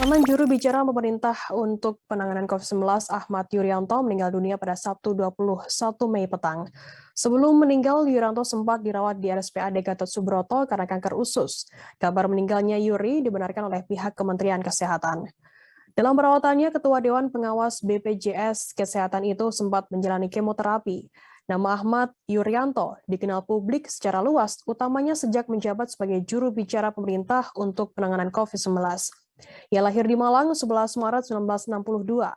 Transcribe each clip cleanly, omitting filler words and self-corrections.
Teman juru bicara pemerintah untuk penanganan COVID-19 Ahmad Yuryanto meninggal dunia pada Sabtu 21 Mei petang. Sebelum meninggal, Yuryanto sempat dirawat di RSPAD Gatot Subroto karena kanker usus. Kabar meninggalnya Yuri dibenarkan oleh pihak Kementerian Kesehatan. Dalam perawatannya, Ketua Dewan Pengawas BPJS Kesehatan itu sempat menjalani kemoterapi. Nama Ahmad Yuryanto dikenal publik secara luas, utamanya sejak menjabat sebagai juru bicara pemerintah untuk penanganan COVID-19. Ia lahir di Malang 11 Maret 1962.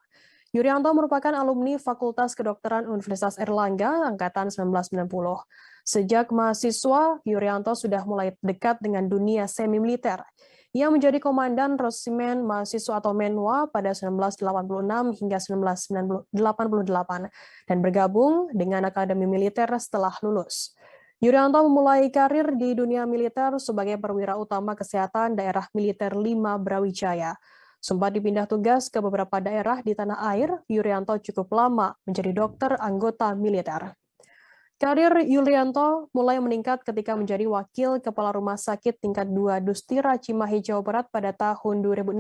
Yuryanto merupakan alumni Fakultas Kedokteran Universitas Erlangga angkatan 1990. Sejak mahasiswa, Yuryanto sudah mulai dekat dengan dunia semi-militer. Ia menjadi komandan resimen mahasiswa atau Menwa pada 1986 hingga 1988 dan bergabung dengan Akademi Militer setelah lulus. Yuryanto memulai karir di dunia militer sebagai perwira utama kesehatan daerah militer 5 Brawijaya. Sempat dipindah tugas ke beberapa daerah di tanah air, Yuryanto cukup lama menjadi dokter anggota militer. Karir Yuryanto mulai meningkat ketika menjadi wakil kepala rumah sakit tingkat 2 Dustira Cimahi, Jawa Barat pada tahun 2006.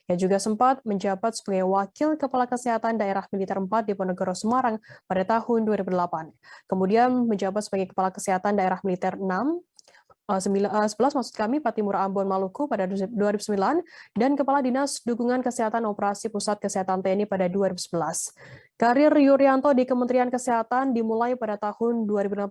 Ia juga sempat menjabat sebagai wakil kepala kesehatan daerah militer 4 di Ponorogo, Semarang pada tahun 2008. Kemudian menjabat sebagai kepala kesehatan daerah militer 11 maksud kami Patimura Ambon Maluku pada 2009 dan Kepala Dinas Dukungan Kesehatan Operasi Pusat Kesehatan TNI pada 2011. Karir Yuryanto di Kementerian Kesehatan dimulai pada tahun 2016.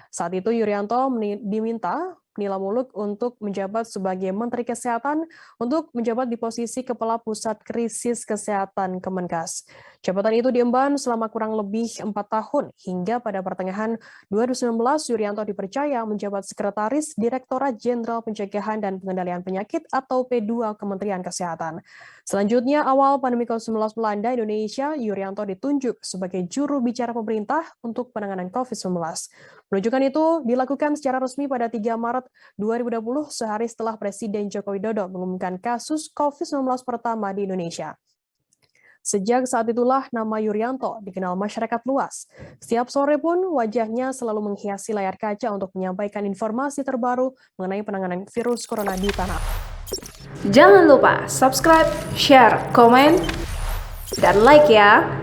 Saat itu Yuryanto diminta Nila Muluk untuk menjabat sebagai Menteri Kesehatan untuk menjabat di posisi Kepala Pusat Krisis Kesehatan Kemenkes. Jabatan itu diemban selama kurang lebih 4 tahun hingga pada pertengahan 2019 Yuryanto dipercaya menjabat Sekretaris Direktorat Jenderal Pencegahan dan Pengendalian Penyakit atau P2 Kementerian Kesehatan. Selanjutnya, awal pandemi COVID-19 melanda Indonesia, Yuryanto ditunjuk sebagai juru bicara pemerintah untuk penanganan COVID-19. Penunjukan itu dilakukan secara resmi pada 3 Maret 2020, sehari setelah Presiden Joko Widodo mengumumkan kasus COVID-19 pertama di Indonesia. Sejak saat itulah nama Yuryanto dikenal masyarakat luas. Setiap sore pun wajahnya selalu menghiasi layar kaca untuk menyampaikan informasi terbaru mengenai penanganan virus corona di tanah. Jangan lupa subscribe, share, komen, dan like ya!